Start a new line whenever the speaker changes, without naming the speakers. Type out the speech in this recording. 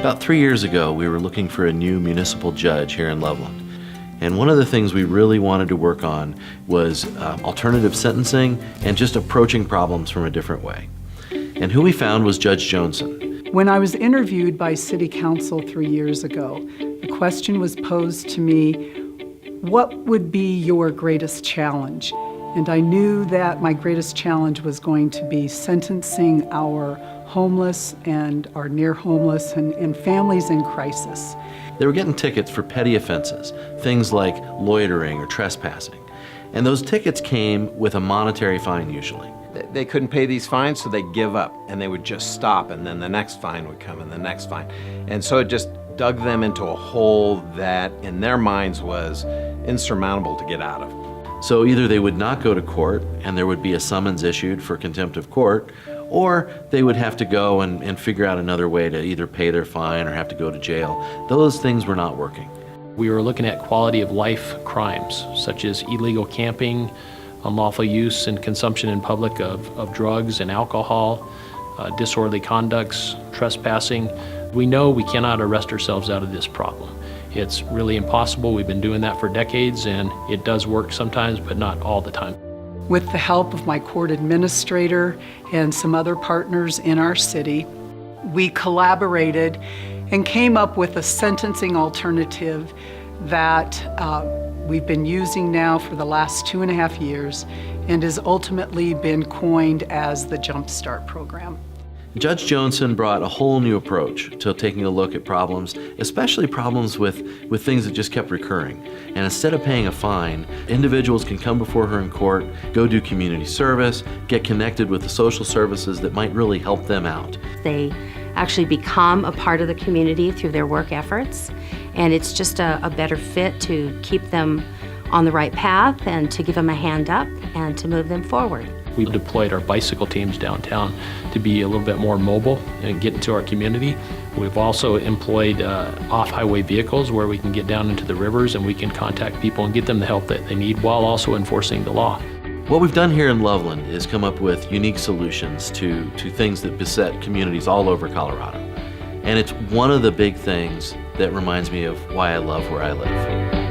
About 3 years ago, we were looking for a new municipal judge here in Loveland. And one of the things we really wanted to work on was alternative sentencing and just approaching problems from a different way. And who we found was Judge Johnson.
When I was interviewed by City Council 3 years ago, the question was posed to me, what would be your greatest challenge? And I knew that my greatest challenge was going to be sentencing our homeless and our near homeless and families in crisis.
They were getting tickets for petty offenses, things like loitering or trespassing. And those tickets came with a monetary fine usually.
They couldn't pay these fines, so they'd give up and they would just stop, and then the next fine would come and the next fine. And so it just dug them into a hole that in their minds was insurmountable to get out of.
So either they would not go to court and there would be a summons issued for contempt of court, or they would have to go and figure out another way to either pay their fine or have to go to jail. Those things were not working.
We were looking at quality of life crimes, such as illegal camping, unlawful use and consumption in public of drugs and alcohol, disorderly conducts, trespassing. We know we cannot arrest ourselves out of this problem. It's really impossible. We've been doing that for decades, and it does work sometimes, but not all the time.
With the help of my court administrator and some other partners in our city, we collaborated and came up with a sentencing alternative that we've been using now for the last 2.5 years and has ultimately been coined as the JumpStart program.
Judge Johnson brought a whole new approach to taking a look at problems, especially problems with things that just kept recurring. And instead of paying a fine, individuals can come before her in court, go do community service, get connected with the social services that might really help them out.
They actually become a part of the community through their work efforts, and it's just a better fit to keep them on the right path and to give them a hand up and to move them forward.
We've deployed our bicycle teams downtown to be a little bit more mobile and get into our community. We've also employed off-highway vehicles where we can get down into the rivers and we can contact people and get them the help that they need while also enforcing the law.
What we've done here in Loveland is come up with unique solutions to things that beset communities all over Colorado. And it's one of the big things that reminds me of why I love where I live.